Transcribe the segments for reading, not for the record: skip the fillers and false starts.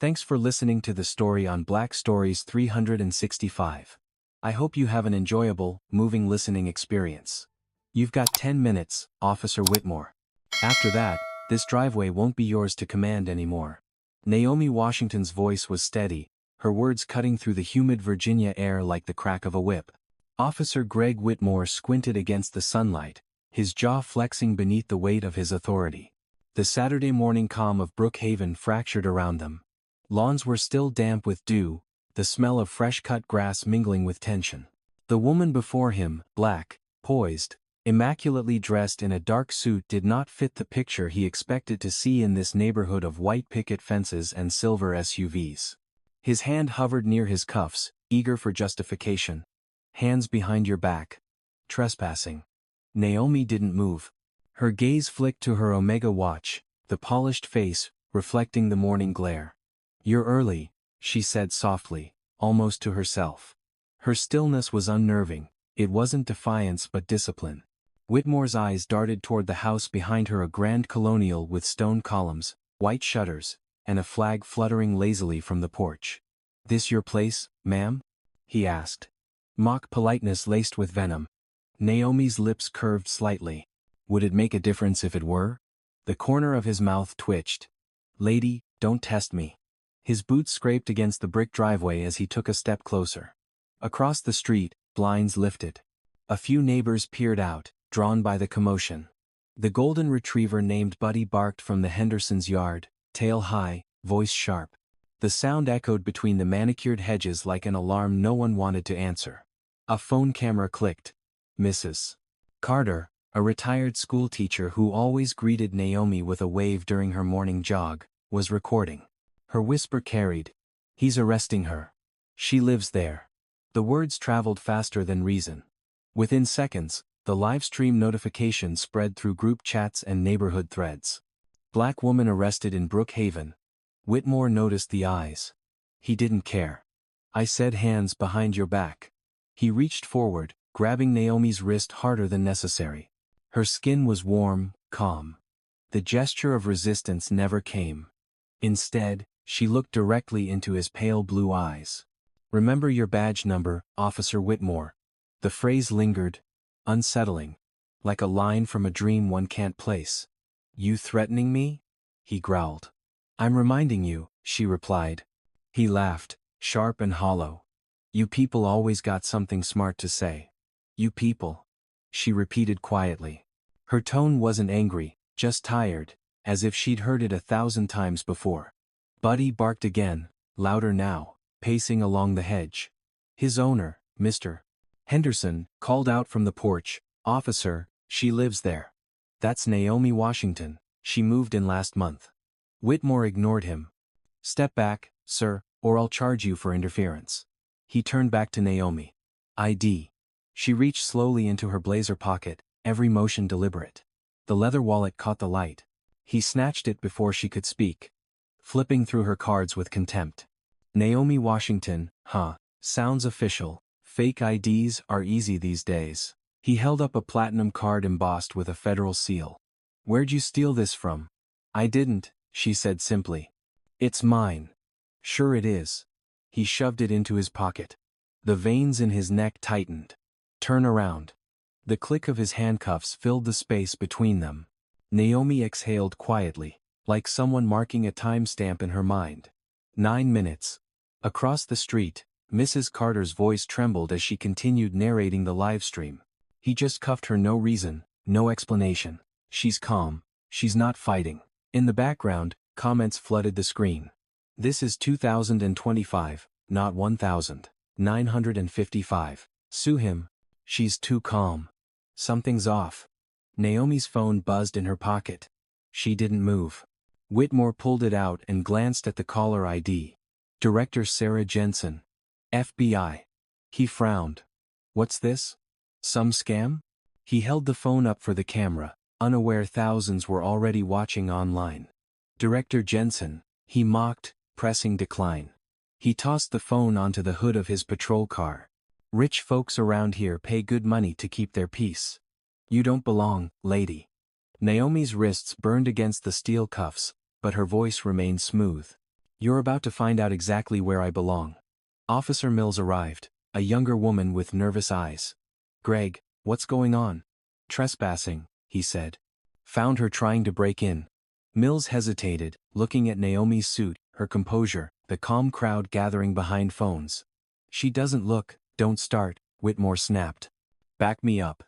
Thanks for listening to the story on Black Stories 365. I hope you have an enjoyable, moving listening experience. You've got 10 minutes, Officer Whitmore. After that, this driveway won't be yours to command anymore. Naomi Washington's voice was steady, her words cutting through the humid Virginia air like the crack of a whip. Officer Greg Whitmore squinted against the sunlight, his jaw flexing beneath the weight of his authority. The Saturday morning calm of Brook Haven fractured around them. Lawns were still damp with dew, the smell of fresh-cut grass mingling with tension. The woman before him, black, poised, immaculately dressed in a dark suit, did not fit the picture he expected to see in this neighborhood of white picket fences and silver SUVs. His hand hovered near his cuffs, eager for justification. Hands behind your back. Trespassing. Naomi didn't move. Her gaze flicked to her Omega watch, the polished face, reflecting the morning glare. "You're early," she said softly, almost to herself. Her stillness was unnerving. It wasn't defiance but discipline. Whitmore's eyes darted toward the house behind her, a grand colonial with stone columns, white shutters, and a flag fluttering lazily from the porch. "This your place, ma'am?" he asked. Mock politeness laced with venom. Naomi's lips curved slightly. Would it make a difference if it were? The corner of his mouth twitched. "Lady, don't test me." His boots scraped against the brick driveway as he took a step closer. Across the street, blinds lifted. A few neighbors peered out, drawn by the commotion. The golden retriever named Buddy barked from the Hendersons' yard, tail high, voice sharp. The sound echoed between the manicured hedges like an alarm no one wanted to answer. A phone camera clicked. Mrs. Carter, a retired schoolteacher who always greeted Naomi with a wave during her morning jog, was recording. Her whisper carried, "He's arresting her. She lives there." The words traveled faster than reason. Within seconds, the live-stream notification spread through group chats and neighborhood threads. Black woman arrested in Brook Haven. Whitmore noticed the eyes. He didn't care. "I said hands behind your back." He reached forward, grabbing Naomi's wrist harder than necessary. Her skin was warm, calm. The gesture of resistance never came. Instead, she looked directly into his pale blue eyes. "Remember your badge number, Officer Whitmore." The phrase lingered, unsettling, like a line from a dream one can't place. "You threatening me?" he growled. "I'm reminding you," she replied. He laughed, sharp and hollow. "You people always got something smart to say." "You people," she repeated quietly. Her tone wasn't angry, just tired, as if she'd heard it 1,000 times before. Buddy barked again, louder now, pacing along the hedge. His owner, Mr. Henderson, called out from the porch, "Officer, she lives there. That's Naomi Washington, she moved in last month." Whitmore ignored him. "Step back, sir, or I'll charge you for interference." He turned back to Naomi. "ID." She reached slowly into her blazer pocket, every motion deliberate. The leather wallet caught the light. He snatched it before she could speak, flipping through her cards with contempt. "Naomi Washington, huh? Sounds official. Fake IDs are easy these days." He held up a platinum card embossed with a federal seal. "Where'd you steal this from?" "I didn't," she said simply. "It's mine." "Sure it is." He shoved it into his pocket. The veins in his neck tightened. "Turn around." The click of his handcuffs filled the space between them. Naomi exhaled quietly, like someone marking a timestamp in her mind. 9 minutes. Across the street, Mrs. Carter's voice trembled as she continued narrating the livestream. "He just cuffed her, no reason, no explanation. She's calm, she's not fighting." In the background, comments flooded the screen. "This is 2025, not 1955. Sue him. She's too calm. Something's off." Naomi's phone buzzed in her pocket. She didn't move. Whitmore pulled it out and glanced at the caller ID. Director Sarah Jensen. FBI. He frowned. "What's this? Some scam?" He held the phone up for the camera, unaware thousands were already watching online. "Director Jensen," he mocked, pressing decline. He tossed the phone onto the hood of his patrol car. "Rich folks around here pay good money to keep their peace. You don't belong, lady." Naomi's wrists burned against the steel cuffs, but her voice remained smooth. You're about to find out exactly where I belong. Officer Mills arrived, a younger woman with nervous eyes. Greg, what's going on? Trespassing, he said. Found her trying to break in. Mills hesitated, looking at Naomi's suit, her composure, the calm crowd gathering behind phones. She doesn't look, don't start, Whitmore snapped. Back me up.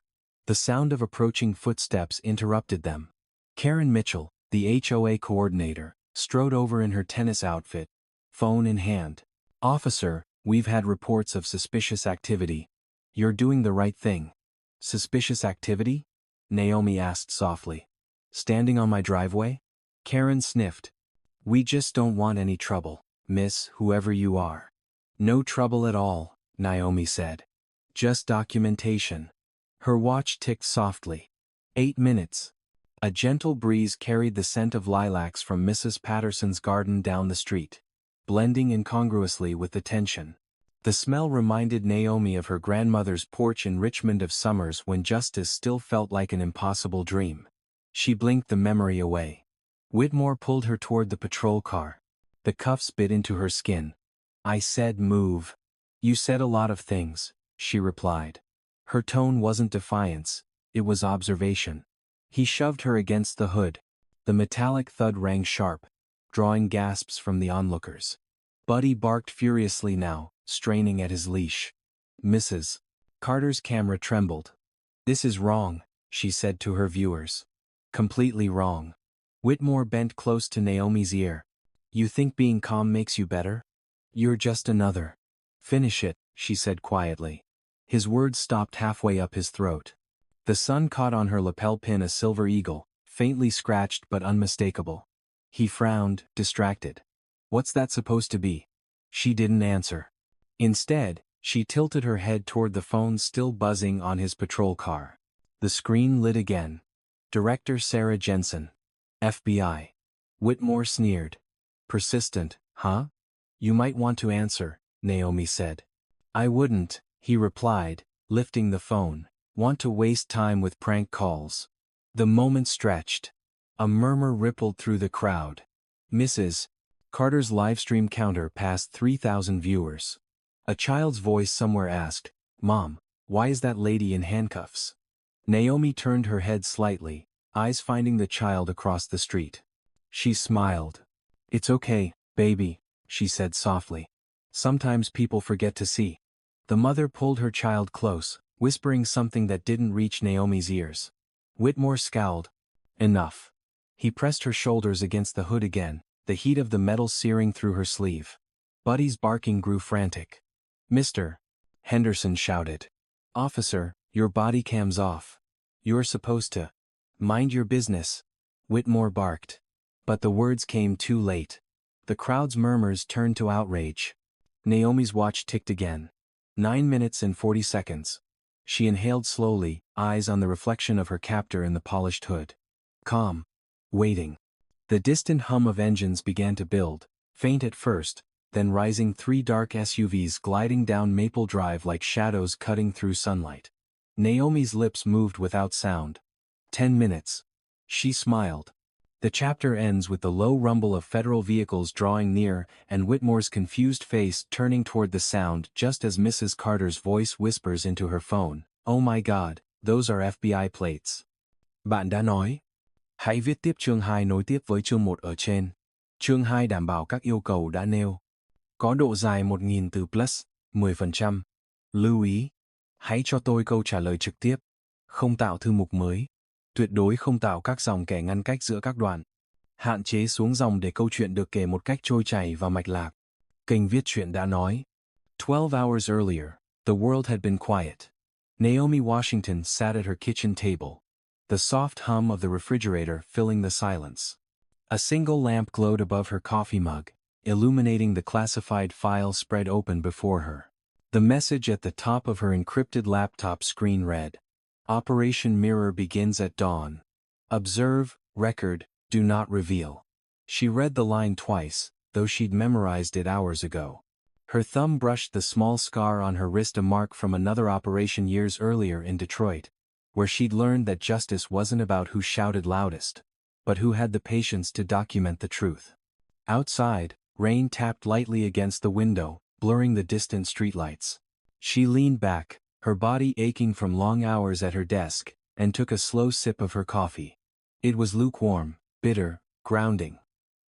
The sound of approaching footsteps interrupted them. Karen Mitchell, the HOA coordinator, strode over in her tennis outfit, phone in hand. Officer, we've had reports of suspicious activity. You're doing the right thing. Suspicious activity? Naomi asked softly. Standing on my driveway? Karen sniffed. We just don't want any trouble, miss, whoever you are. No trouble at all, Naomi said. Just documentation. Her watch ticked softly. 8 minutes. A gentle breeze carried the scent of lilacs from Mrs. Patterson's garden down the street, blending incongruously with the tension. The smell reminded Naomi of her grandmother's porch in Richmond of summers when justice still felt like an impossible dream. She blinked the memory away. Whitmore pulled her toward the patrol car. The cuffs bit into her skin. I said move. You said a lot of things, she replied. Her tone wasn't defiance, it was observation. He shoved her against the hood. The metallic thud rang sharp, drawing gasps from the onlookers. Buddy barked furiously now, straining at his leash. Mrs. Carter's camera trembled. This is wrong, she said to her viewers. Completely wrong. Whitmore bent close to Naomi's ear. You think being calm makes you better? You're just another. Finish it, she said quietly. His words stopped halfway up his throat. The sun caught on her lapel pin a silver eagle, faintly scratched but unmistakable. He frowned, distracted. What's that supposed to be? She didn't answer. Instead, she tilted her head toward the phone still buzzing on his patrol car. The screen lit again. Director Sarah Jensen. FBI. Whitmore sneered. Persistent, huh? You might want to answer, Naomi said. I wouldn't, he replied, lifting the phone. Want to waste time with prank calls. The moment stretched. A murmur rippled through the crowd. Mrs. Carter's livestream counter passed 3,000 viewers. A child's voice somewhere asked, Mom, why is that lady in handcuffs? Naomi turned her head slightly, eyes finding the child across the street. She smiled. It's okay, baby, she said softly. Sometimes people forget to see. The mother pulled her child close, whispering something that didn't reach Naomi's ears. Whitmore scowled. Enough. He pressed her shoulders against the hood again, the heat of the metal searing through her sleeve. Buddy's barking grew frantic. Mr. Henderson shouted. Officer, your body cam's off. You're supposed to mind your business. Whitmore barked. But the words came too late. The crowd's murmurs turned to outrage. Naomi's watch ticked again. 9 minutes and 40 seconds. She inhaled slowly, eyes on the reflection of her captor in the polished hood. Calm. Waiting. The distant hum of engines began to build, faint at first, then rising 3 dark SUVs gliding down Maple Drive like shadows cutting through sunlight. Naomi's lips moved without sound. 10 minutes. She smiled. The chapter ends with the low rumble of federal vehicles drawing near and Whitmore's confused face turning toward the sound just as Mrs. Carter's voice whispers into her phone, Oh my God, those are FBI plates. Bạn đã nói. Hãy viết tiếp chương 2 nối tiếp với chương 1 ở trên. Chương 2 đảm bảo các yêu cầu đã nêu. Có độ dài 1.000 từ plus, 10%. Lưu ý. Hãy cho tôi câu trả lời trực tiếp. Không tạo thư mục mới. Tuyệt đối không tạo các dòng kẻ ngăn cách giữa các đoạn. Hạn chế xuống dòng để câu chuyện được kể một cách trôi chảy và mạch lạc. Kênh viết truyện đã nói. 12 hours earlier, the world had been quiet. Naomi Washington sat at her kitchen table. The soft hum of the refrigerator filling the silence. A single lamp glowed above her coffee mug, illuminating the classified file spread open before her. The message at the top of her encrypted laptop screen read, Operation Mirror begins at dawn. Observe, record, do not reveal. She read the line twice, though she'd memorized it hours ago. Her thumb brushed the small scar on her wrist, a mark from another operation years earlier in Detroit, where she'd learned that justice wasn't about who shouted loudest, but who had the patience to document the truth. Outside, Rain tapped lightly against the window, blurring the distant streetlights. She leaned back, her body aching from long hours at her desk, and took a slow sip of her coffee. It was lukewarm, bitter, grounding.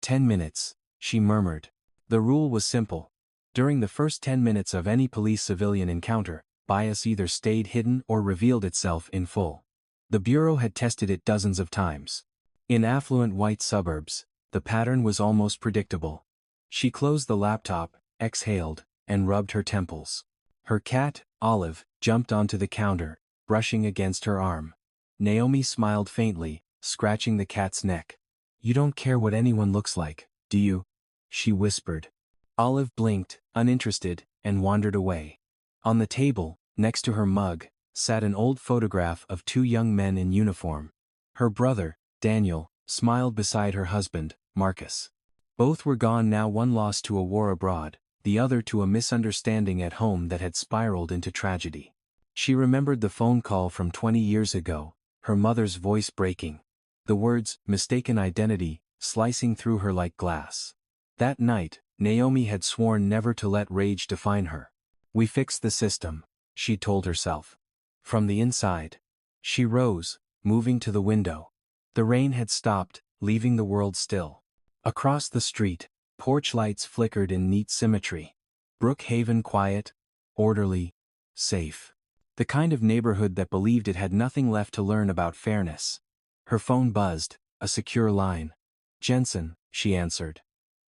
10 minutes, she murmured. The rule was simple. During the first 10 minutes of any police-civilian encounter, bias either stayed hidden or revealed itself in full. The Bureau had tested it dozens of times. In affluent white suburbs, the pattern was almost predictable. She closed the laptop, exhaled, and rubbed her temples. Her cat, Olive, jumped onto the counter, brushing against her arm. Naomi smiled faintly, scratching the cat's neck. "You don't care what anyone looks like, do you?" she whispered. Olive blinked, uninterested, and wandered away. On the table, next to her mug, sat an old photograph of two young men in uniform. Her brother, Daniel, smiled beside her husband, Marcus. Both were gone now, one lost to a war abroad, the other to a misunderstanding at home that had spiraled into tragedy. She remembered the phone call from 20 years ago, her mother's voice breaking. The words, mistaken identity, slicing through her like glass. That night, Naomi had sworn never to let rage define her. "We fixed the system," she told herself. From the inside. She rose, moving to the window. The rain had stopped, leaving the world still. Across the street, porch lights flickered in neat symmetry. Brook Haven quiet, orderly, safe. The kind of neighborhood that believed it had nothing left to learn about fairness. Her phone buzzed, a secure line. "Jensen," she answered.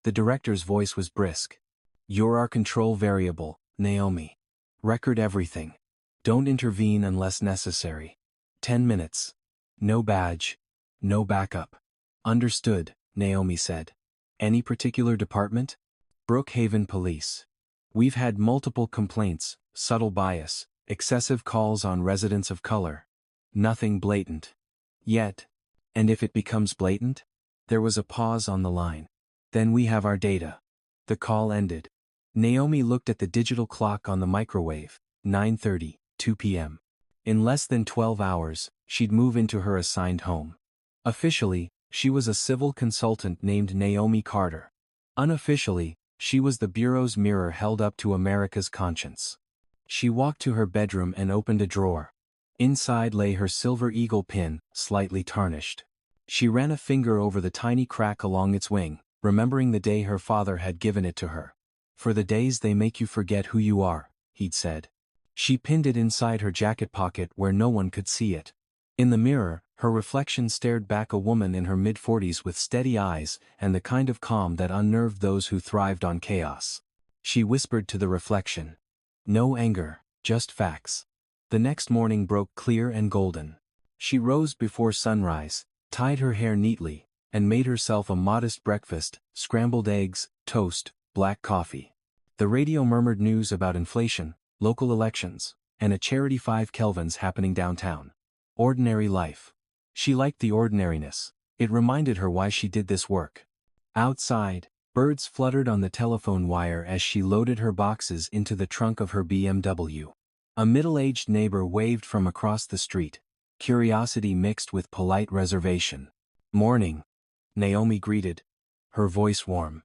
The director's voice was brisk. "You're our control variable, Naomi. Record everything. Don't intervene unless necessary. 10 minutes. No badge. No backup." "Understood," Naomi said. "Any particular department?" "Brook Haven Police. We've had multiple complaints, subtle bias, excessive calls on residents of color. Nothing blatant. Yet. And if it becomes blatant?" There was a pause on the line. "Then we have our data." The call ended. Naomi looked at the digital clock on the microwave, 9:30, 2 p.m. In less than 12 hours, she'd move into her assigned home. Officially, she was a civil consultant named Naomi Carter. Unofficially, she was the Bureau's mirror held up to America's conscience. She walked to her bedroom and opened a drawer. Inside lay her silver eagle pin, slightly tarnished. She ran a finger over the tiny crack along its wing, remembering the day her father had given it to her. "For the days they make you forget who you are," he'd said. She pinned it inside her jacket pocket where no one could see it. In the mirror, her reflection stared back, a woman in her mid-40s with steady eyes and the kind of calm that unnerved those who thrived on chaos. She whispered to the reflection. "No anger, just facts." The next morning broke clear and golden. She rose before sunrise, tied her hair neatly, and made herself a modest breakfast: scrambled eggs, toast, black coffee. The radio murmured news about inflation, local elections, and a charity 5 kelvins happening downtown. Ordinary life. She liked the ordinariness. It reminded her why she did this work. Outside, birds fluttered on the telephone wire as she loaded her boxes into the trunk of her BMW. A middle-aged neighbor waved from across the street, curiosity mixed with polite reservation. "Morning," Naomi greeted, her voice warm.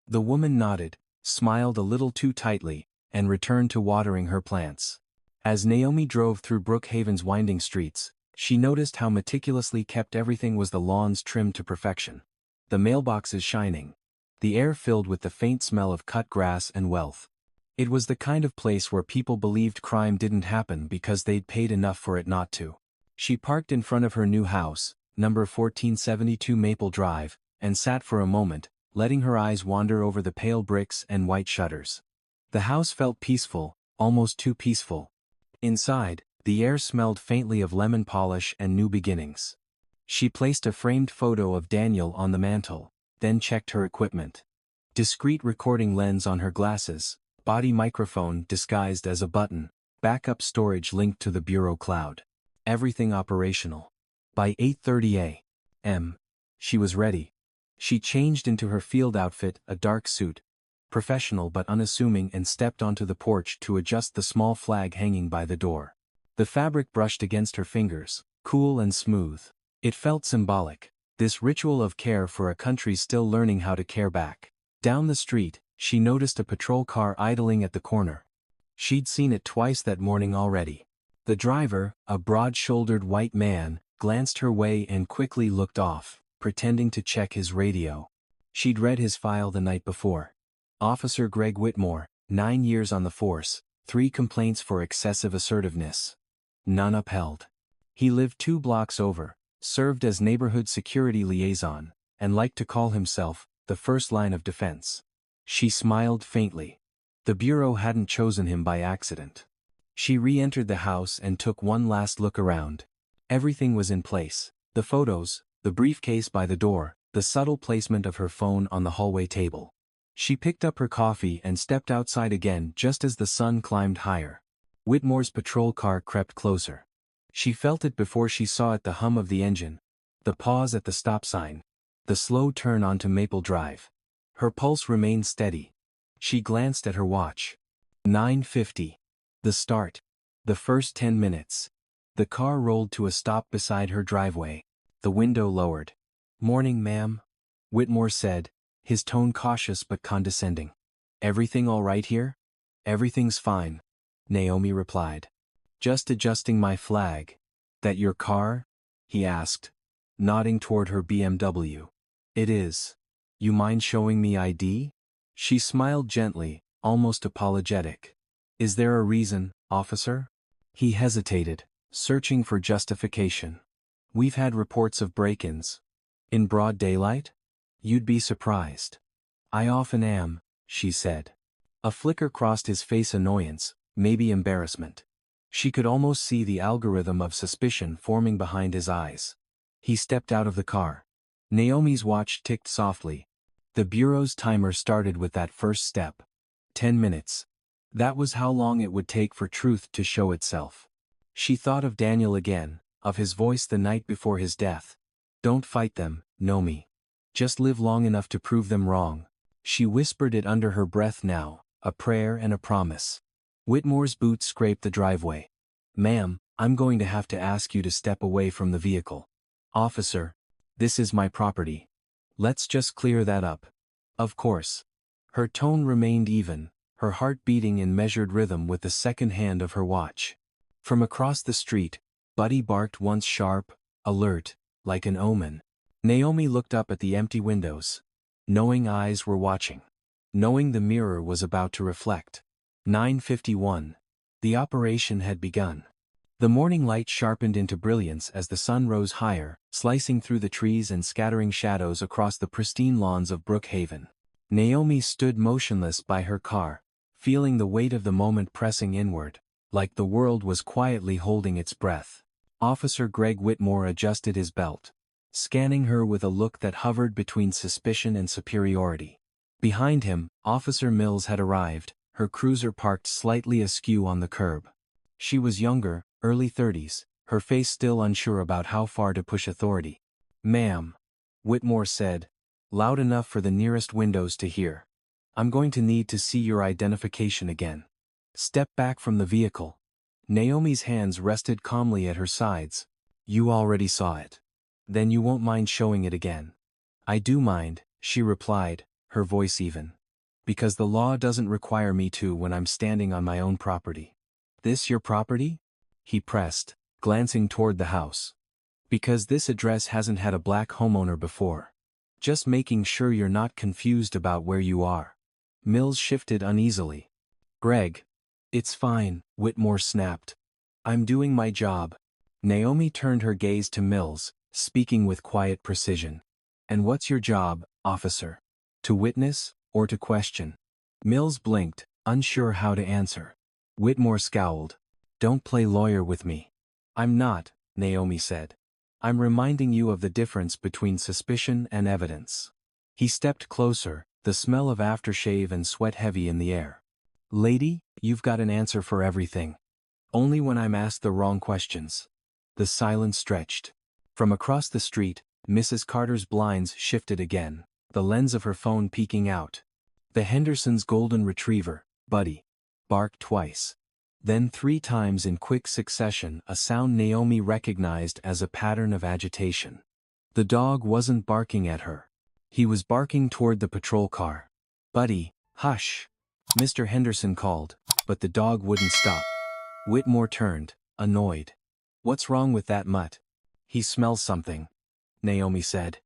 The woman nodded, smiled a little too tightly, and returned to watering her plants. As Naomi drove through Brook Haven's winding streets, she noticed how meticulously kept everything was: the lawns trimmed to perfection, the mailboxes shining, the air filled with the faint smell of cut grass and wealth. It was the kind of place where people believed crime didn't happen because they'd paid enough for it not to. She parked in front of her new house, number 1472 Maple Drive, and sat for a moment, letting her eyes wander over the pale bricks and white shutters. The house felt peaceful, almost too peaceful. Inside, the air smelled faintly of lemon polish and new beginnings. She placed a framed photo of Daniel on the mantel, then checked her equipment. Discreet recording lens on her glasses, body microphone disguised as a button, backup storage linked to the Bureau cloud. Everything operational. By 8:30 a.m., she was ready. She changed into her field outfit, a dark suit, professional but unassuming, and stepped onto the porch to adjust the small flag hanging by the door. The fabric brushed against her fingers, cool and smooth. It felt symbolic, this ritual of care for a country still learning how to care back. Down the street, she noticed a patrol car idling at the corner. She'd seen it twice that morning already. The driver, a broad-shouldered white man, glanced her way and quickly looked off, pretending to check his radio. She'd read his file the night before. Officer Greg Whitmore, 9 years on the force, 3 complaints for excessive assertiveness. None upheld. He lived 2 blocks over, served as neighborhood security liaison, and liked to call himself the first line of defense. She smiled faintly. The bureau hadn't chosen him by accident. She re-entered the house and took one last look around. Everything was in place: the photos, the briefcase by the door, the subtle placement of her phone on the hallway table. She picked up her coffee and stepped outside again just as the sun climbed higher. Whitmore's patrol car crept closer. She felt it before she saw it: the hum of the engine, the pause at the stop sign, the slow turn onto Maple Drive. Her pulse remained steady. She glanced at her watch. 9:50. The start. The first 10 minutes. The car rolled to a stop beside her driveway. The window lowered. "Morning, ma'am," Whitmore said, his tone cautious but condescending. "Everything all right here?" "Everything's fine," Naomi replied. "Just adjusting my flag." "That your car?" he asked, nodding toward her BMW. "It is. You mind showing me ID?" She smiled gently, almost apologetic. "Is there a reason, officer?" He hesitated, searching for justification. "We've had reports of break-ins." "In broad daylight?" "You'd be surprised." "I often am," she said. A flicker crossed his face: annoyance, maybe embarrassment. She could almost see the algorithm of suspicion forming behind his eyes. He stepped out of the car. Naomi's watch ticked softly. The bureau's timer started with that first step. 10 minutes. That was how long it would take for truth to show itself. She thought of Daniel again, of his voice the night before his death. "Don't fight them, Naomi. Just live long enough to prove them wrong." She whispered it under her breath now, a prayer and a promise. Whitmore's boots scraped the driveway. "Ma'am, I'm going to have to ask you to step away from the vehicle." "Officer, this is my property. Let's just clear that up." "Of course." Her tone remained even, her heart beating in measured rhythm with the second hand of her watch. From across the street, Buddy barked once, sharp, alert, like an omen. Naomi looked up at the empty windows. Knowing eyes were watching. Knowing the mirror was about to reflect. 9:51. The operation had begun. The morning light sharpened into brilliance as the sun rose higher, slicing through the trees and scattering shadows across the pristine lawns of Brook Haven. Naomi stood motionless by her car, feeling the weight of the moment pressing inward, like the world was quietly holding its breath. Officer Greg Whitmore adjusted his belt, scanning her with a look that hovered between suspicion and superiority. Behind him, Officer Mills had arrived, her cruiser parked slightly askew on the curb. She was younger, early 30s, her face still unsure about how far to push authority. "Ma'am," Whitmore said, loud enough for the nearest windows to hear. "I'm going to need to see your identification again." "Step back from the vehicle." Naomi's hands rested calmly at her sides. "You already saw it. Then you won't mind showing it again." "I do mind," she replied, her voice even. "Because the law doesn't require me to when I'm standing on my own property." "This your property?" he pressed, glancing toward the house. "Because this address hasn't had a black homeowner before. Just making sure you're not confused about where you are." Mills shifted uneasily. "Greg." "It's fine," Whitmore snapped. "I'm doing my job." Naomi turned her gaze to Mills, speaking with quiet precision. "And what's your job, officer? To witness, or to question?" Mills blinked, unsure how to answer. Whitmore scowled. "Don't play lawyer with me." "I'm not," Naomi said. "I'm reminding you of the difference between suspicion and evidence." He stepped closer, the smell of aftershave and sweat heavy in the air. "Lady, you've got an answer for everything. Only when I'm asked the wrong questions." The silence stretched. From across the street, Mrs. Carter's blinds shifted again, the lens of her phone peeking out. The Hendersons' golden retriever, Buddy, barked twice. Then 3 times in quick succession, a sound Naomi recognized as a pattern of agitation. The dog wasn't barking at her. He was barking toward the patrol car. Buddy, hush. Mr. Henderson called, but the dog wouldn't stop. Whitmore turned, annoyed. What's wrong with that mutt? He smells something, Naomi said.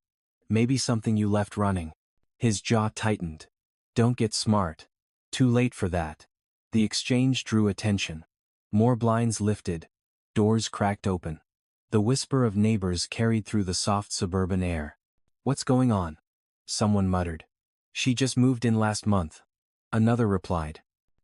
Maybe something you left running. His jaw tightened. Don't get smart. Too late for that. The exchange drew attention. More blinds lifted. Doors cracked open. The whisper of neighbors carried through the soft suburban air. What's going on? Someone muttered. She just moved in last month. Another replied.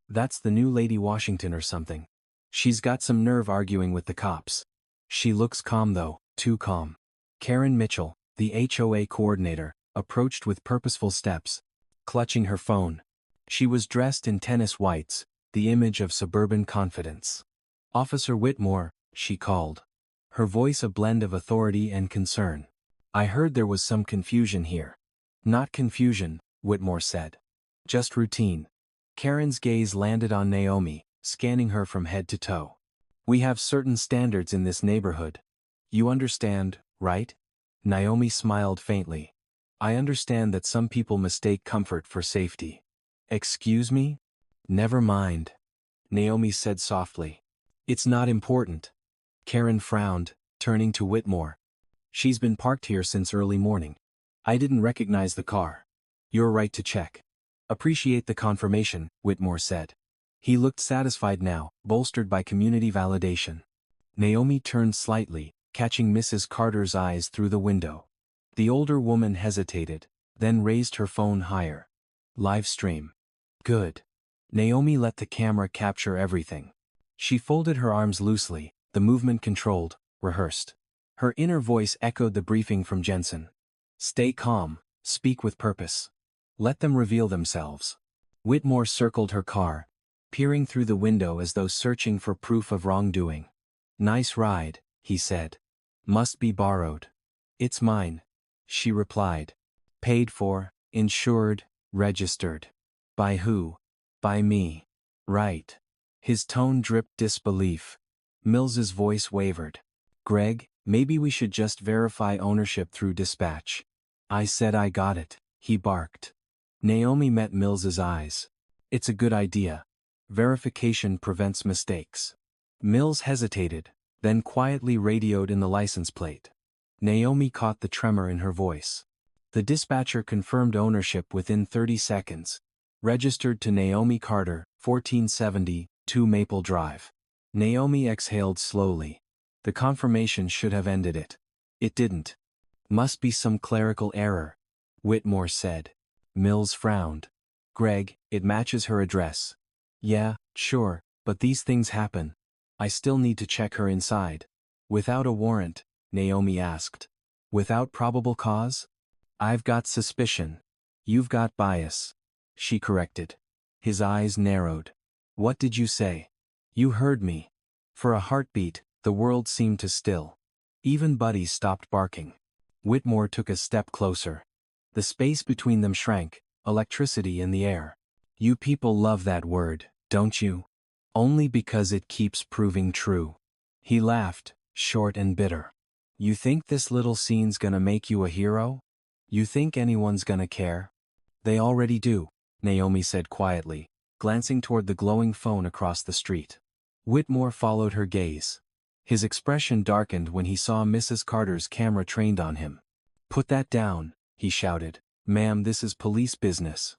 That's the new Lady Washington or something. She's got some nerve arguing with the cops. She looks calm though, too calm. Karen Mitchell, the HOA coordinator, approached with purposeful steps, clutching her phone. She was dressed in tennis whites, the image of suburban confidence. Officer Whitmore, she called. Her voice a blend of authority and concern. I heard there was some confusion here. Not confusion, Whitmore said. Just routine. Karen's gaze landed on Naomi, scanning her from head to toe. We have certain standards in this neighborhood. You understand, right? Naomi smiled faintly. I understand that some people mistake comfort for safety. Excuse me? Never mind. Naomi said softly. It's not important. Karen frowned, turning to Whitmore. She's been parked here since early morning. I didn't recognize the car. You're right to check. Appreciate the confirmation, Whitmore said. He looked satisfied now, bolstered by community validation. Naomi turned slightly, catching Mrs. Carter's eyes through the window. The older woman hesitated, then raised her phone higher. Live stream. Good. Naomi let the camera capture everything. She folded her arms loosely, the movement controlled, rehearsed. Her inner voice echoed the briefing from Jensen. Stay calm, speak with purpose. Let them reveal themselves. Whitmore circled her car, peering through the window as though searching for proof of wrongdoing. Nice ride, he said. Must be borrowed. It's mine, she replied. Paid for, insured, registered. By who? By me. Right. His tone dripped disbelief. Mills's voice wavered. Greg, maybe we should just verify ownership through dispatch. I said I got it, he barked. Naomi met Mills's eyes. It's a good idea. Verification prevents mistakes. Mills hesitated, then quietly radioed in the license plate. Naomi caught the tremor in her voice. The dispatcher confirmed ownership within 30 seconds. Registered to Naomi Carter, 1470, 2 Maple Drive. Naomi exhaled slowly. The confirmation should have ended it. It didn't. Must be some clerical error, Whitmore said. Mills frowned. Greg, it matches her address. Yeah, sure, but these things happen. I still need to check her inside. Without a warrant, Naomi asked. Without probable cause? I've got suspicion. You've got bias, she corrected. His eyes narrowed. What did you say? You heard me. For a heartbeat, the world seemed to still. Even Buddy stopped barking. Whitmore took a step closer. The space between them shrank, electricity in the air. You people love that word, don't you? Only because it keeps proving true. He laughed, short and bitter. You think this little scene's gonna make you a hero? You think anyone's gonna care? They already do, Naomi said quietly, glancing toward the glowing phone across the street. Whitmore followed her gaze. His expression darkened when he saw Mrs. Carter's camera trained on him. Put that down, he shouted. Ma'am, this is police business.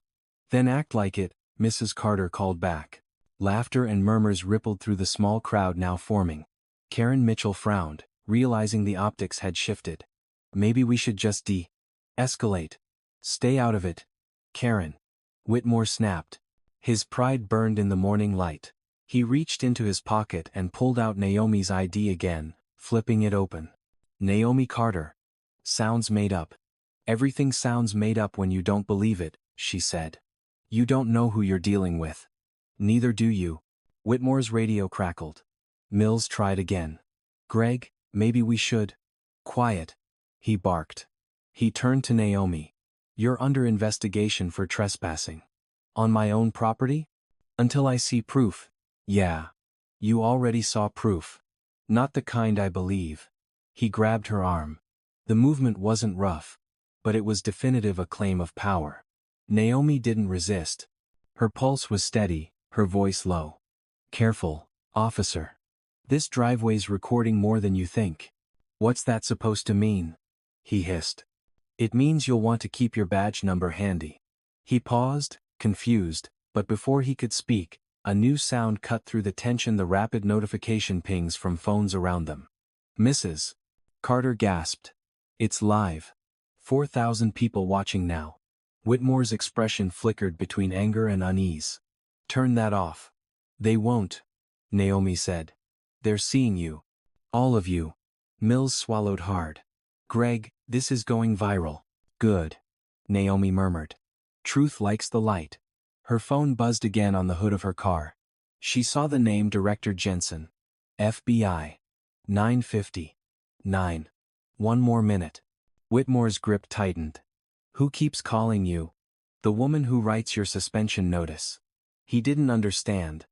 Then act like it, Mrs. Carter called back. Laughter and murmurs rippled through the small crowd now forming. Karen Mitchell frowned, realizing the optics had shifted. Maybe we should just de-escalate. Stay out of it. Karen. Whitmore snapped. His pride burned in the morning light. He reached into his pocket and pulled out Naomi's ID again, flipping it open. Naomi Carter. Sounds made up. Everything sounds made up when you don't believe it, she said. You don't know who you're dealing with. Neither do you. Whitmore's radio crackled. Mills tried again. Greg, maybe we should. Quiet. He barked. He turned to Naomi. You're under investigation for trespassing. On my own property? Until I see proof. Yeah. You already saw proof. Not the kind I believe. He grabbed her arm. The movement wasn't rough, but it was definitive, a claim of power. Naomi didn't resist. Her pulse was steady, her voice low. Careful, officer. This driveway's recording more than you think. What's that supposed to mean? He hissed. It means you'll want to keep your badge number handy. He paused, confused, but before he could speak, a new sound cut through the tension, the rapid notification pings from phones around them. Mrs. Carter gasped. It's live. 4,000 people watching now. Whitmore's expression flickered between anger and unease. Turn that off. They won't, Naomi said. They're seeing you. All of you. Mills swallowed hard. Greg, this is going viral. Good. Naomi murmured. Truth likes the light. Her phone buzzed again on the hood of her car. She saw the name Director Jensen. FBI. 9:50. 9. One more minute. Whitmore's grip tightened. Who keeps calling you? The woman who writes your suspension notice. He didn't understand.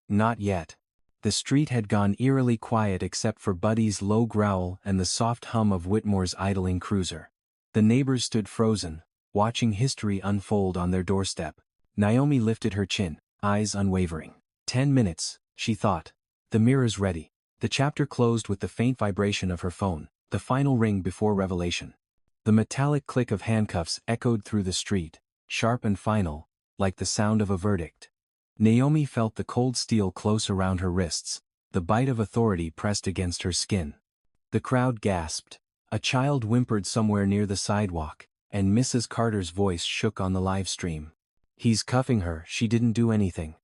Not yet. The street had gone eerily quiet except for Buddy's low growl and the soft hum of Whitmore's idling cruiser. The neighbors stood frozen, watching history unfold on their doorstep. Naomi lifted her chin, eyes unwavering. 10 minutes, she thought. The mirror's ready. The chapter closed with the faint vibration of her phone, the final ring before revelation. The metallic click of handcuffs echoed through the street, sharp and final, like the sound of a verdict. Naomi felt the cold steel close around her wrists, the bite of authority pressed against her skin. The crowd gasped. A child whimpered somewhere near the sidewalk, and Mrs. Carter's voice shook on the live stream. He's cuffing her, she didn't do anything.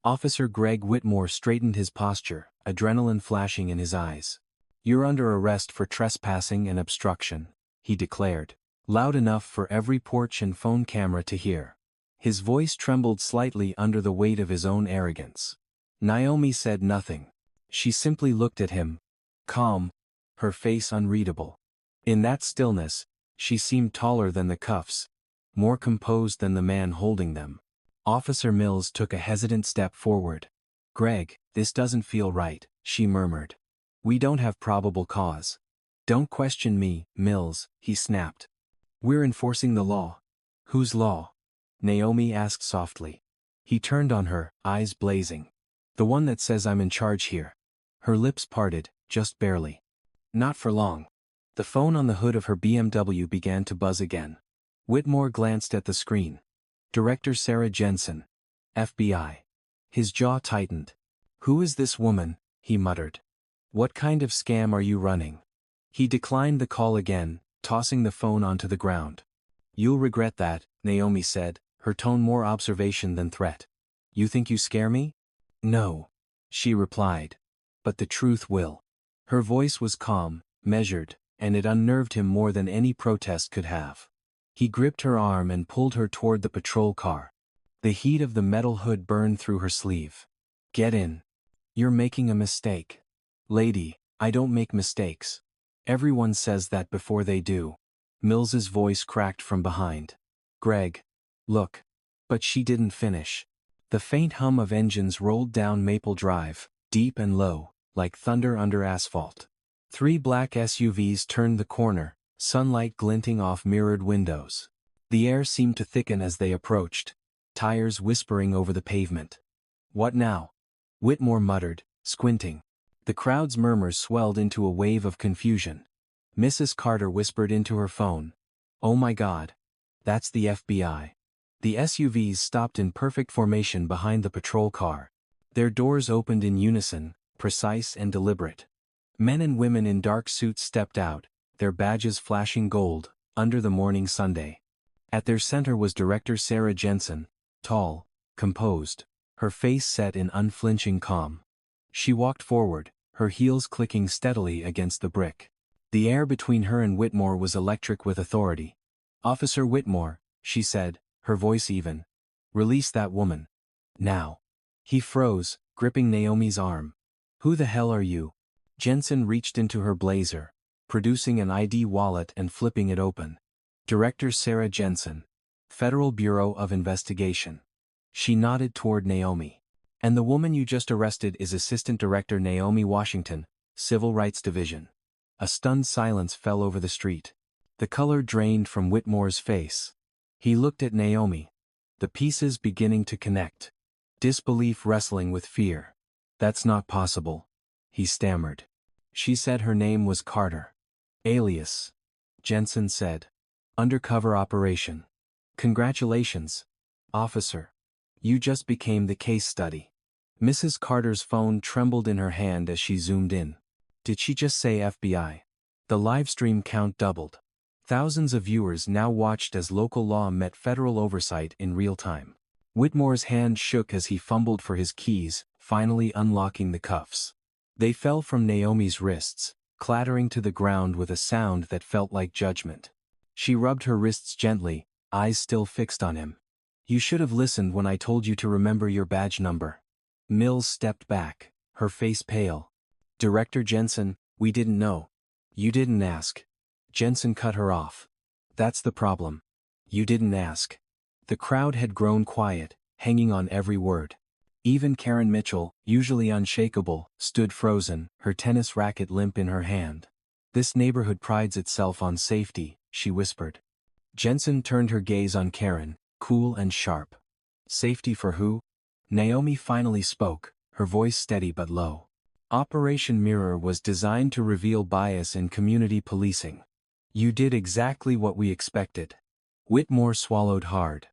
Officer Greg Whitmore straightened his posture, adrenaline flashing in his eyes. You're under arrest for trespassing and obstruction, he declared, loud enough for every porch and phone camera to hear. His voice trembled slightly under the weight of his own arrogance. Naomi said nothing. She simply looked at him. Calm. Her face unreadable. In that stillness, she seemed taller than the cuffs, more composed than the man holding them. Officer Mills took a hesitant step forward. Greg, this doesn't feel right, she murmured. We don't have probable cause. Don't question me, Mills, he snapped. We're enforcing the law. Whose law? Naomi asked softly. He turned on her, eyes blazing. The one that says I'm in charge here. Her lips parted, just barely. Not for long. The phone on the hood of her BMW began to buzz again. Whitmore glanced at the screen. Director Sarah Jensen. FBI. His jaw tightened. Who is this woman? He muttered. What kind of scam are you running? He declined the call again, tossing the phone onto the ground. You'll regret that, Naomi said, her tone more observation than threat. You think you scare me? No. She replied. But the truth will. Her voice was calm, measured, and it unnerved him more than any protest could have. He gripped her arm and pulled her toward the patrol car. The heat of the metal hood burned through her sleeve. Get in. You're making a mistake. Lady, I don't make mistakes. Everyone says that before they do. Mills's voice cracked from behind. Greg. Look. But she didn't finish. The faint hum of engines rolled down Maple Drive, deep and low, like thunder under asphalt. 3 black SUVs turned the corner, sunlight glinting off mirrored windows. The air seemed to thicken as they approached, tires whispering over the pavement. What now? Whitmore muttered, squinting. The crowd's murmurs swelled into a wave of confusion. Mrs. Carter whispered into her phone. Oh my God. That's the FBI. The SUVs stopped in perfect formation behind the patrol car. Their doors opened in unison, precise and deliberate. Men and women in dark suits stepped out, their badges flashing gold, under the morning sunday. At their center was Director Sarah Jensen, tall, composed, her face set in unflinching calm. She walked forward, her heels clicking steadily against the brick. The air between her and Whitmore was electric with authority. Officer Whitmore, she said, her voice even. Release that woman. Now. He froze, gripping Naomi's arm. Who the hell are you? Jensen reached into her blazer, producing an ID wallet and flipping it open. Director Sarah Jensen. Federal Bureau of Investigation. She nodded toward Naomi. And the woman you just arrested is Assistant Director Naomi Washington, Civil Rights Division. A stunned silence fell over the street. The color drained from Whitmore's face. He looked at Naomi, The pieces beginning to connect. Disbelief wrestling with fear. That's not possible. He stammered. She said her name was Carter. Alias. Jensen said. Undercover operation. Congratulations, officer. You just became the case study. Mrs. Carter's phone trembled in her hand as she zoomed in. Did she just say FBI? The livestream count doubled. Thousands of viewers now watched as local law met federal oversight in real time. Whitmore's hand shook as he fumbled for his keys, finally unlocking the cuffs. They fell from Naomi's wrists, clattering to the ground with a sound that felt like judgment. She rubbed her wrists gently, eyes still fixed on him. You should have listened when I told you to remember your badge number. Mills stepped back, her face pale. Director Jensen, we didn't know. You didn't ask. Jensen cut her off. That's the problem. You didn't ask. The crowd had grown quiet, hanging on every word. Even Karen Mitchell, usually unshakable, stood frozen, her tennis racket limp in her hand. This neighborhood prides itself on safety, she whispered. Jensen turned her gaze on Karen, cool and sharp. Safety for who? Naomi finally spoke, her voice steady but low. Operation Mirror was designed to reveal bias in community policing. You did exactly what we expected. Whitmore swallowed hard.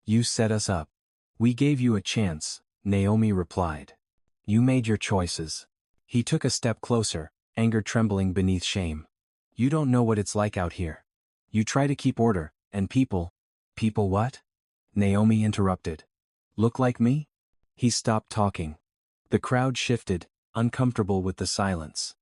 You set us up. We gave you a chance, Naomi replied. You made your choices. He took a step closer, anger trembling beneath shame. You don't know what it's like out here. You try to keep order, and people. People what? Naomi interrupted. Look like me? He stopped talking. The crowd shifted, uncomfortable with the silence.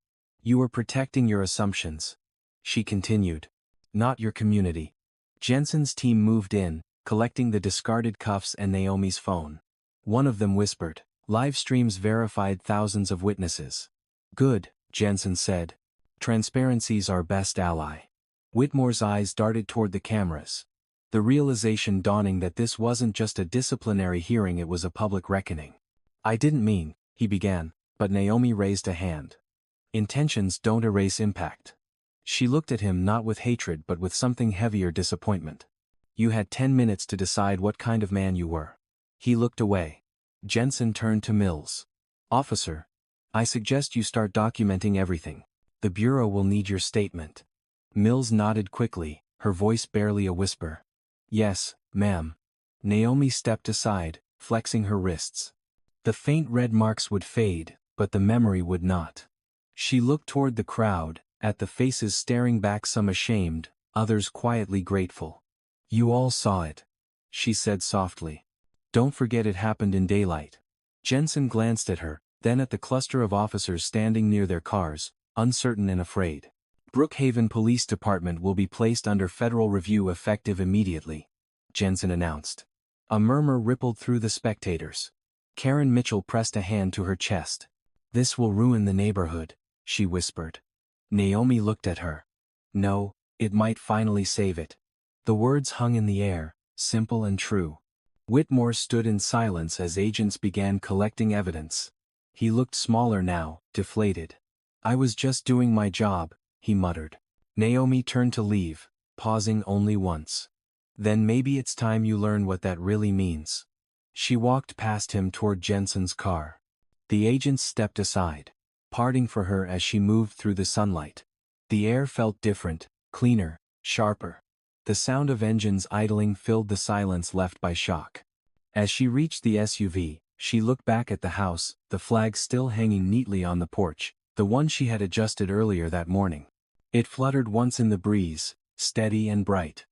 You were protecting your assumptions. She continued. Not your community. Jensen's team moved in, collecting the discarded cuffs and Naomi's phone. One of them whispered. Live streams verified thousands of witnesses. Good, Jensen said. Transparency's our best ally. Whitmore's eyes darted toward the cameras. The realization dawning that this wasn't just a disciplinary hearing, it was a public reckoning. I didn't mean, he began, but Naomi raised a hand. Intentions don't erase impact. She looked at him not with hatred but with something heavier, disappointment. You had 10 minutes to decide what kind of man you were. He looked away. Jensen turned to Mills. Officer, I suggest you start documenting everything. The Bureau will need your statement. Mills nodded quickly, her voice barely a whisper. Yes, ma'am. Naomi stepped aside, flexing her wrists. The faint red marks would fade, but the memory would not. She looked toward the crowd, at the faces staring back, some ashamed, others quietly grateful. You all saw it, she said softly. Don't forget it happened in daylight. Jensen glanced at her, then at the cluster of officers standing near their cars, uncertain and afraid. Brook Haven Police Department will be placed under federal review effective immediately, Jensen announced. A murmur rippled through the spectators. Karen Mitchell pressed a hand to her chest. This will ruin the neighborhood, she whispered. Naomi looked at her. No, it might finally save it. The words hung in the air, simple and true. Whitmore stood in silence as agents began collecting evidence. He looked smaller now, deflated. I was just doing my job, he muttered. Naomi turned to leave, pausing only once. Then maybe it's time you learn what that really means. She walked past him toward Jensen's car. The agents stepped aside, parting for her as she moved through the sunlight. The air felt different, cleaner, sharper. The sound of engines idling filled the silence left by shock. As she reached the SUV, she looked back at the house, the flag still hanging neatly on the porch, the one she had adjusted earlier that morning. It fluttered once in the breeze, steady and bright.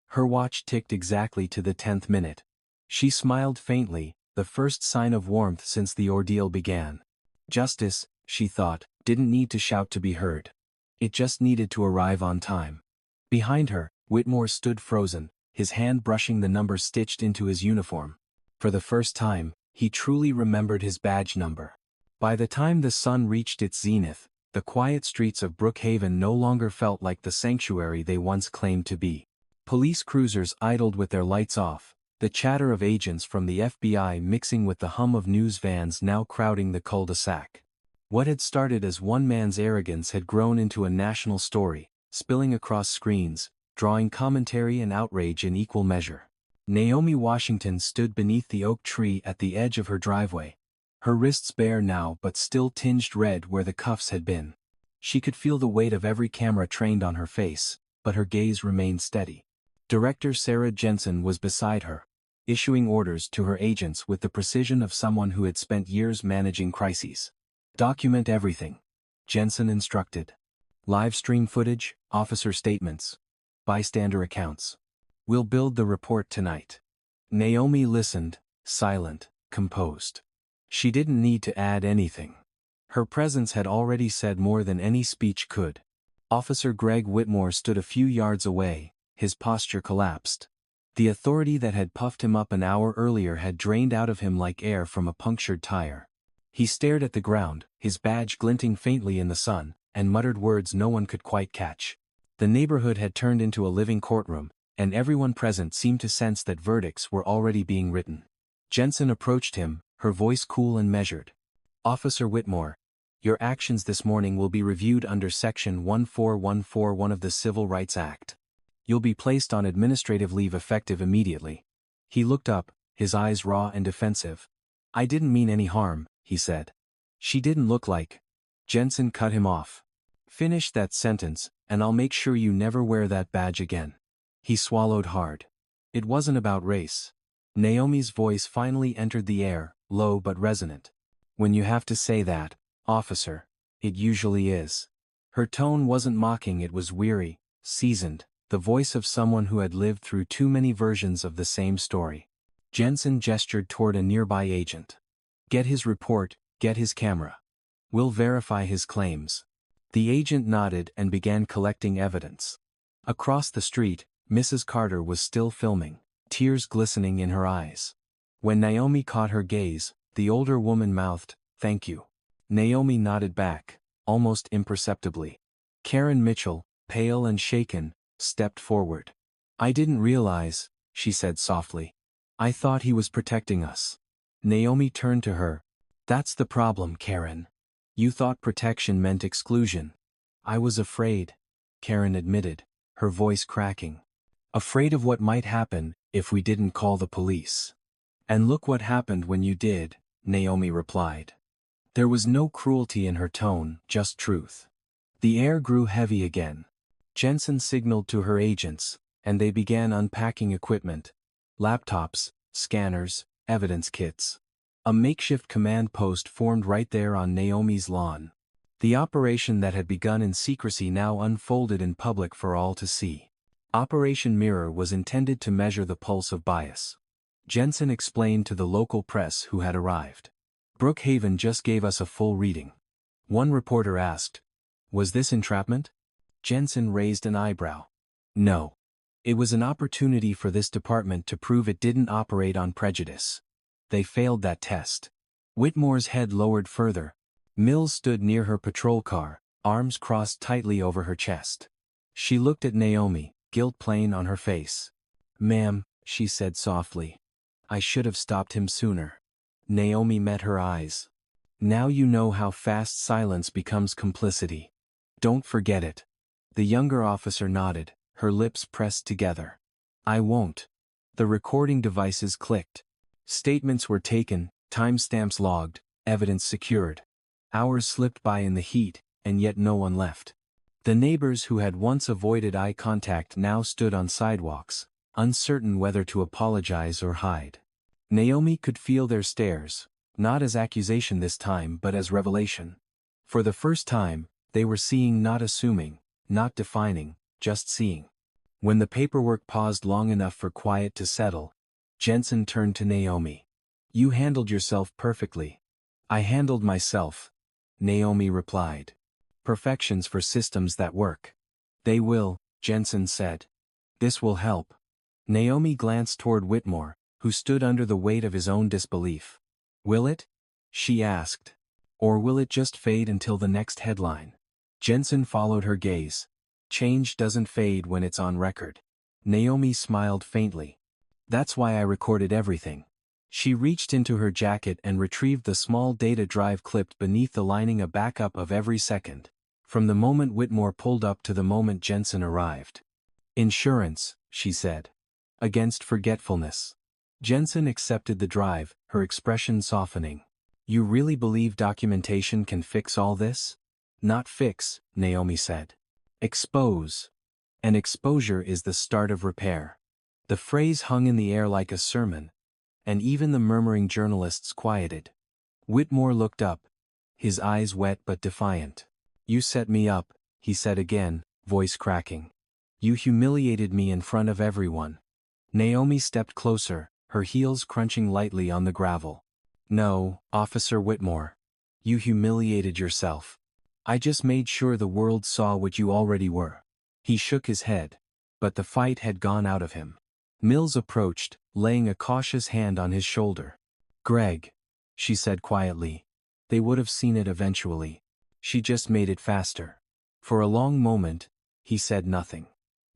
Her watch ticked exactly to the 10th minute. She smiled faintly, the first sign of warmth since the ordeal began. Justice, she thought, didn't need to shout to be heard. It just needed to arrive on time. Behind her, Whitmore stood frozen, his hand brushing the number stitched into his uniform. For the first time, he truly remembered his badge number. By the time the sun reached its zenith, the quiet streets of Brook Haven no longer felt like the sanctuary they once claimed to be. Police cruisers idled with their lights off, the chatter of agents from the FBI mixing with the hum of news vans now crowding the cul-de-sac. What had started as one man's arrogance had grown into a national story, spilling across screens, drawing commentary and outrage in equal measure. Naomi Washington stood beneath the oak tree at the edge of her driveway. Her wrists bare now but still tinged red where the cuffs had been. She could feel the weight of every camera trained on her face, but her gaze remained steady. Director Sarah Jensen was beside her, issuing orders to her agents with the precision of someone who had spent years managing crises. "Document everything," Jensen instructed. "Live stream footage, officer statements, bystander accounts. We'll build the report tonight." Naomi listened, silent, composed. She didn't need to add anything. Her presence had already said more than any speech could. Officer Greg Whitmore stood a few yards away, his posture collapsed. The authority that had puffed him up an hour earlier had drained out of him like air from a punctured tire. He stared at the ground, his badge glinting faintly in the sun, and muttered words no one could quite catch. The neighborhood had turned into a living courtroom, and everyone present seemed to sense that verdicts were already being written. Jensen approached him, her voice cool and measured. "Officer Whitmore, your actions this morning will be reviewed under Section 14141 of the Civil Rights Act. You'll be placed on administrative leave effective immediately." He looked up, his eyes raw and defensive. "I didn't mean any harm," he said. "She didn't look like—" Jensen cut him off. "Finish that sentence, and I'll make sure you never wear that badge again." He swallowed hard. It wasn't about race. Naomi's voice finally entered the air, low but resonant. "When you have to say that, officer, it usually is." Her tone wasn't mocking, it was weary, seasoned, the voice of someone who had lived through too many versions of the same story. Jensen gestured toward a nearby agent. "Get his report, get his camera. We'll verify his claims." The agent nodded and began collecting evidence. Across the street, Mrs. Carter was still filming, tears glistening in her eyes. When Naomi caught her gaze, the older woman mouthed, "Thank you." Naomi nodded back, almost imperceptibly. Karen Mitchell, pale and shaken, stepped forward. "I didn't realize," she said softly. "I thought he was protecting us." Naomi turned to her. "That's the problem, Karen. You thought protection meant exclusion." "I was afraid," Karen admitted, her voice cracking. "Afraid of what might happen if we didn't call the police." "And look what happened when you did," Naomi replied. There was no cruelty in her tone, just truth. The air grew heavy again. Jensen signaled to her agents, and they began unpacking equipment. Laptops, scanners, evidence kits. A makeshift command post formed right there on Naomi's lawn. The operation that had begun in secrecy now unfolded in public for all to see. Operation Mirror was intended to measure the pulse of bias. Jensen explained to the local press who had arrived. "Brook Haven just gave us a full reading." One reporter asked, "Was this entrapment?" Jensen raised an eyebrow. "No. It was an opportunity for this department to prove it didn't operate on prejudice. They failed that test." Whitmore's head lowered further. Mills stood near her patrol car, arms crossed tightly over her chest. She looked at Naomi, guilt plain on her face. "Ma'am," she said softly. "I should have stopped him sooner." Naomi met her eyes. "Now you know how fast silence becomes complicity. Don't forget it." The younger officer nodded, her lips pressed together. "I won't." The recording devices clicked. Statements were taken, timestamps logged, evidence secured. Hours slipped by in the heat, and yet no one left. The neighbors who had once avoided eye contact now stood on sidewalks, uncertain whether to apologize or hide. Naomi could feel their stares, not as accusation this time but as revelation. For the first time, they were seeing, not assuming, not defining, just seeing. When the paperwork paused long enough for quiet to settle, Jensen turned to Naomi. "You handled yourself perfectly." "I handled myself," Naomi replied. "Perfections for systems that work." "They will," Jensen said. "This will help." Naomi glanced toward Whitmore, who stood under the weight of his own disbelief. "Will it?" she asked. "Or will it just fade until the next headline?" Jensen followed her gaze. "Change doesn't fade when it's on record." Naomi smiled faintly. "That's why I recorded everything." She reached into her jacket and retrieved the small data drive clipped beneath the lining, a backup of every second, from the moment Whitmore pulled up to the moment Jensen arrived. "Insurance," she said. Against forgetfulness. Jensen accepted the drive, her expression softening. You really believe documentation can fix all this? Not fix, Naomi said. Expose. And exposure is the start of repair. The phrase hung in the air like a sermon, and even the murmuring journalists quieted. Whitmore looked up, his eyes wet but defiant. You set me up, he said again, voice cracking. You humiliated me in front of everyone. Naomi stepped closer, her heels crunching lightly on the gravel. No, Officer Whitmore. You humiliated yourself. I just made sure the world saw what you already were. He shook his head. But the fight had gone out of him. Mills approached, laying a cautious hand on his shoulder. Greg, she said quietly. They would have seen it eventually. She just made it faster. For a long moment, he said nothing.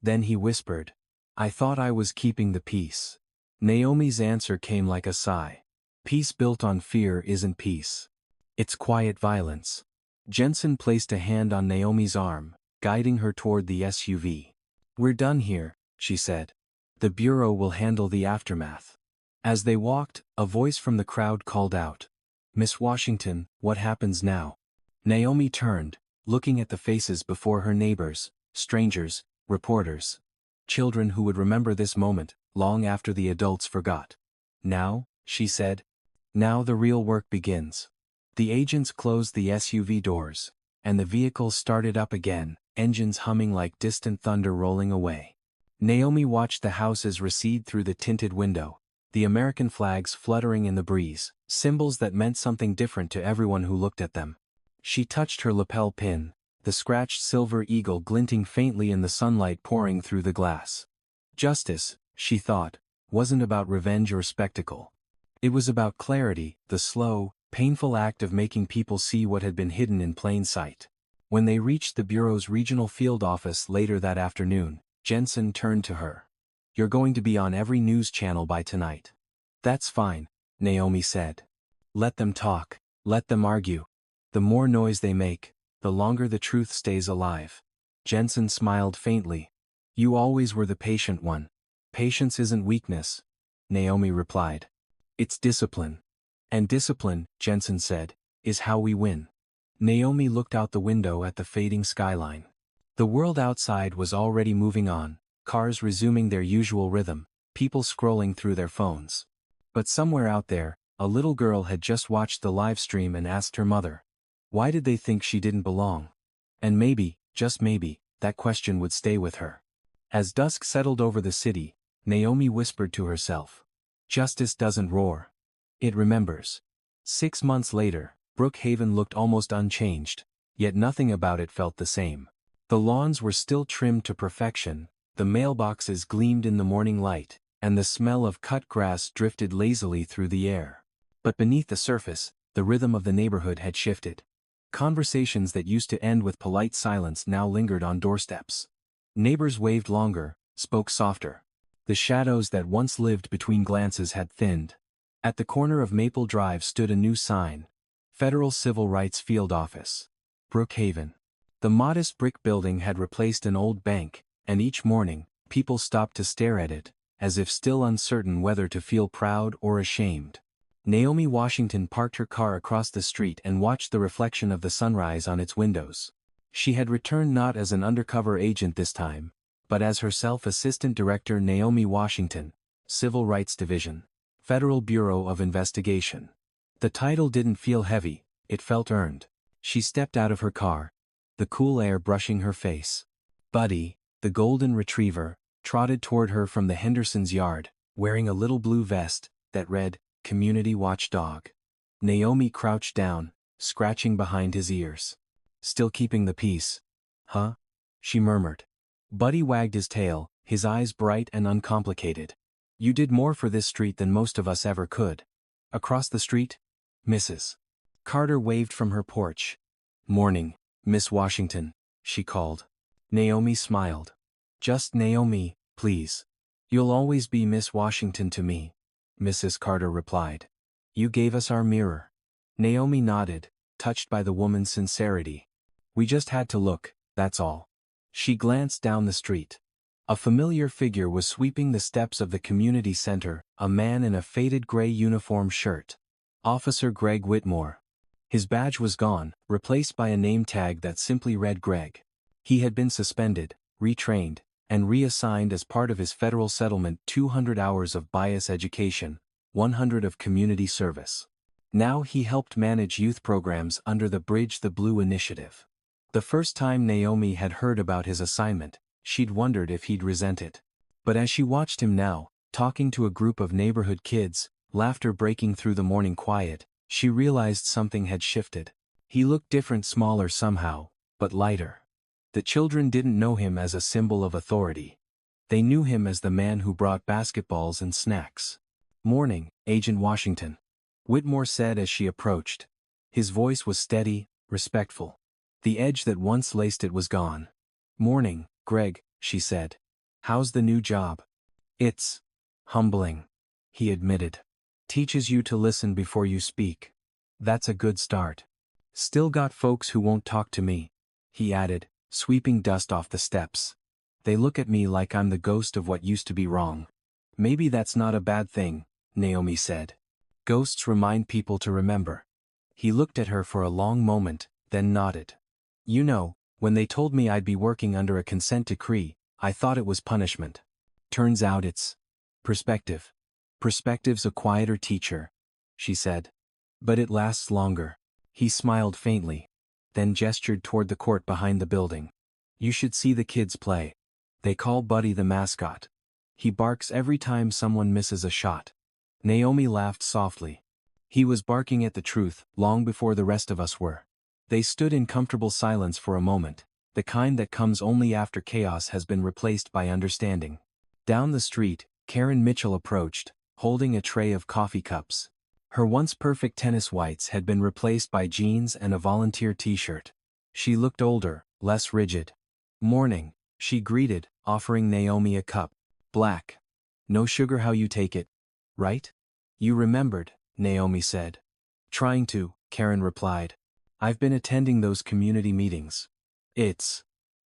Then he whispered, I thought I was keeping the peace. Naomi's answer came like a sigh. Peace built on fear isn't peace. It's quiet violence. Jensen placed a hand on Naomi's arm, guiding her toward the SUV. We're done here, she said. The Bureau will handle the aftermath. As they walked, a voice from the crowd called out. Miss Washington, what happens now? Naomi turned, looking at the faces before her neighbors, strangers, reporters. Children who would remember this moment, long after the adults forgot. Now, she said. Now the real work begins. The agents closed the SUV doors, and the vehicle started up again, engines humming like distant thunder rolling away. Naomi watched the houses recede through the tinted window, the American flags fluttering in the breeze, symbols that meant something different to everyone who looked at them. She touched her lapel pin, the scratched silver eagle glinting faintly in the sunlight pouring through the glass. Justice, she thought, wasn't about revenge or spectacle. It was about clarity, the slow, painful act of making people see what had been hidden in plain sight. When they reached the Bureau's regional field office later that afternoon, Jensen turned to her. You're going to be on every news channel by tonight. That's fine, Naomi said. Let them talk, let them argue. The more noise they make, the longer the truth stays alive. Jensen smiled faintly. You always were the patient one. Patience isn't weakness, Naomi replied. It's discipline. And discipline, Jensen said, is how we win. Naomi looked out the window at the fading skyline. The world outside was already moving on, cars resuming their usual rhythm, people scrolling through their phones. But somewhere out there, a little girl had just watched the live stream and asked her mother, why did they think she didn't belong? And maybe, just maybe, that question would stay with her. As dusk settled over the city, Naomi whispered to herself, justice doesn't roar. It remembers. 6 months later, Brook Haven looked almost unchanged, yet nothing about it felt the same. The lawns were still trimmed to perfection, the mailboxes gleamed in the morning light, and the smell of cut grass drifted lazily through the air. But beneath the surface, the rhythm of the neighborhood had shifted. Conversations that used to end with polite silence now lingered on doorsteps. Neighbors waved longer, spoke softer. The shadows that once lived between glances had thinned. At the corner of Maple Drive stood a new sign. Federal Civil Rights Field Office. Brook Haven. The modest brick building had replaced an old bank, and each morning, people stopped to stare at it, as if still uncertain whether to feel proud or ashamed. Naomi Washington parked her car across the street and watched the reflection of the sunrise on its windows. She had returned not as an undercover agent this time, but as herself Assistant Director Naomi Washington, Civil Rights Division, Federal Bureau of Investigation. The title didn't feel heavy, it felt earned. She stepped out of her car, the cool air brushing her face. Buddy, the golden retriever, trotted toward her from the Hendersons' yard, wearing a little blue vest that read, Community Watchdog. Naomi crouched down, scratching behind his ears. Still keeping the peace, huh? She murmured. Buddy wagged his tail, his eyes bright and uncomplicated. You did more for this street than most of us ever could. Across the street, Mrs. Carter waved from her porch. Morning, Miss Washington, she called. Naomi smiled. Just Naomi, please. You'll always be Miss Washington to me, Mrs. Carter replied. You gave us our mirror. Naomi nodded, touched by the woman's sincerity. We just had to look, that's all. She glanced down the street. A familiar figure was sweeping the steps of the community center, a man in a faded gray uniform shirt. Officer Greg Whitmore. His badge was gone, replaced by a name tag that simply read Greg. He had been suspended, retrained, and reassigned as part of his federal settlement 200 hours of bias education, 100 of community service. Now he helped manage youth programs under the Bridge the Blue initiative. The first time Naomi had heard about his assignment, she'd wondered if he'd resent it. But as she watched him now, talking to a group of neighborhood kids, laughter breaking through the morning quiet, she realized something had shifted. He looked different, smaller somehow, but lighter. The children didn't know him as a symbol of authority. They knew him as the man who brought basketballs and snacks. "Morning, Agent Washington," Whitmore said as she approached. His voice was steady, respectful. The edge that once laced it was gone. "Morning, Greg," she said. "How's the new job?" "It's humbling," he admitted. "Teaches you to listen before you speak. That's a good start. Still got folks who won't talk to me," he added, sweeping dust off the steps. "They look at me like I'm the ghost of what used to be wrong." "Maybe that's not a bad thing," Naomi said. "Ghosts remind people to remember." He looked at her for a long moment, then nodded. "You know, when they told me I'd be working under a consent decree, I thought it was punishment. Turns out it's perspective. Perspective's a quieter teacher," she said. "But it lasts longer." He smiled faintly, then gestured toward the court behind the building. "You should see the kids play. They call Buddy the mascot. He barks every time someone misses a shot." Naomi laughed softly. "He was barking at the truth, long before the rest of us were." They stood in comfortable silence for a moment, the kind that comes only after chaos has been replaced by understanding. Down the street, Karen Mitchell approached, holding a tray of coffee cups. Her once perfect tennis whites had been replaced by jeans and a volunteer t-shirt. She looked older, less rigid. "Morning," she greeted, offering Naomi a cup. "Black. No sugar, how you take it. Right?" "You remembered," Naomi said. "Trying to," Karen replied. "I've been attending those community meetings. It's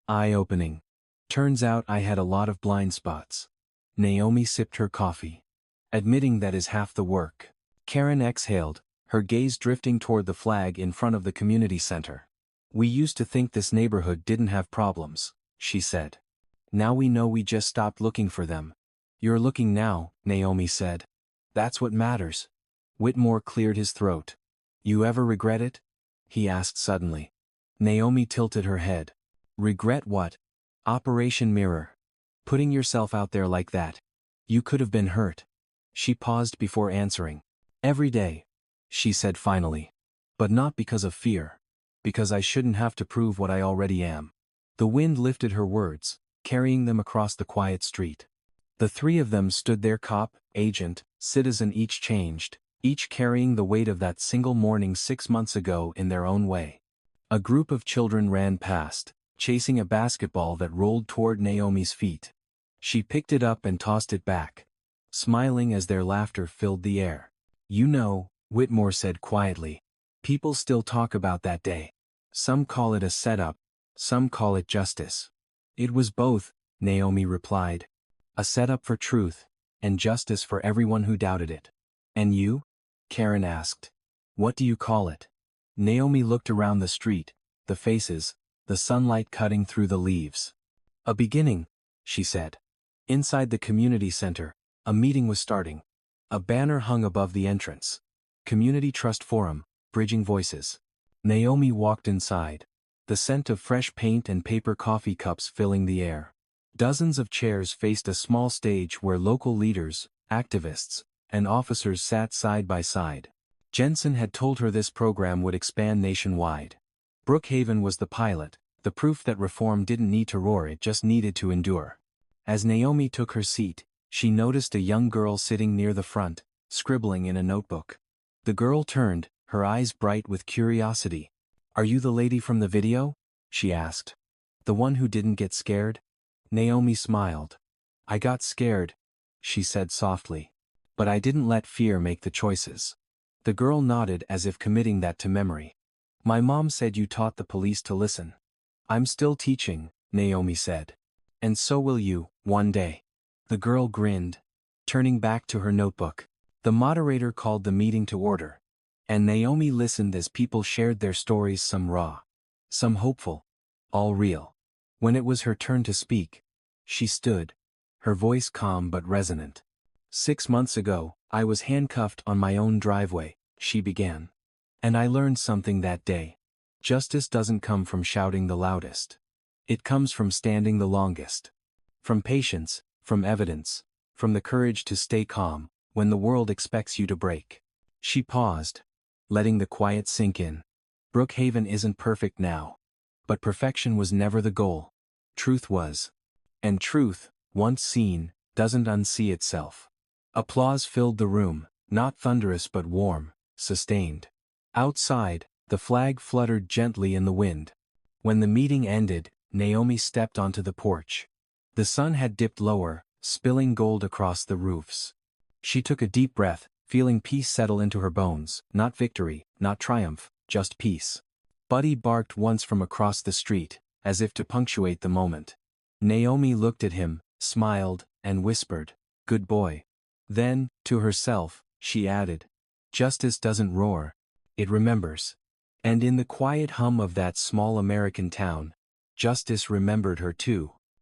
eye-opening. Turns out I had a lot of blind spots." Naomi sipped her coffee. "Admitting that is half the work." Karen exhaled, her gaze drifting toward the flag in front of the community center. "We used to think this neighborhood didn't have problems," she said. "Now we know we just stopped looking for them." "You're looking now," Naomi said. "That's what matters." Whitmore cleared his throat. "You ever regret it?" he asked suddenly. Naomi tilted her head. "Regret what?" "Operation Mirror. Putting yourself out there like that. You could have been hurt." She paused before answering. "Every day," she said finally. "But not because of fear. Because I shouldn't have to prove what I already am." The wind lifted her words, carrying them across the quiet street. The three of them stood there, cop, agent, citizen, each changed, each carrying the weight of that single morning 6 months ago in their own way. A group of children ran past, chasing a basketball that rolled toward Naomi's feet. She picked it up and tossed it back, smiling as their laughter filled the air. "You know," Whitmore said quietly, "people still talk about that day. Some call it a setup, some call it justice." "It was both," Naomi replied. "A setup for truth, and justice for everyone who doubted it." "And you?" Karen asked. "What do you call it?" Naomi looked around the street, the faces, the sunlight cutting through the leaves. "A beginning," she said. Inside the community center, a meeting was starting. A banner hung above the entrance. "Community Trust Forum, Bridging Voices." Naomi walked inside, the scent of fresh paint and paper coffee cups filling the air. Dozens of chairs faced a small stage where local leaders, activists, and officers sat side by side. Jensen had told her this program would expand nationwide. Brook Haven was the pilot, the proof that reform didn't need to roar, it just needed to endure. As Naomi took her seat, she noticed a young girl sitting near the front, scribbling in a notebook. The girl turned, her eyes bright with curiosity. "Are you the lady from the video?" she asked. "The one who didn't get scared?" Naomi smiled. "I got scared," she said softly. "But I didn't let fear make the choices." The girl nodded as if committing that to memory. "My mom said you taught the police to listen." "I'm still teaching," Naomi said. And so will you, one day. The girl grinned, turning back to her notebook. The moderator called the meeting to order. And Naomi listened as people shared their stories, some raw, some hopeful, all real. When it was her turn to speak, she stood, her voice calm but resonant. 6 months ago, I was handcuffed on my own driveway, she began. And I learned something that day. Justice doesn't come from shouting the loudest. It comes from standing the longest. From patience, from evidence, from the courage to stay calm when the world expects you to break. She paused, letting the quiet sink in. Brook Haven isn't perfect now. But perfection was never the goal. Truth was. And truth, once seen, doesn't unsee itself. Applause filled the room, not thunderous but warm, sustained. Outside, the flag fluttered gently in the wind. When the meeting ended, Naomi stepped onto the porch. The sun had dipped lower, spilling gold across the roofs. She took a deep breath, feeling peace settle into her bones, not victory, not triumph, just peace. Buddy barked once from across the street, as if to punctuate the moment. Naomi looked at him, smiled, and whispered, "Good boy." Then, to herself, she added, "Justice doesn't roar. It remembers." And in the quiet hum of that small American town, justice remembered her too.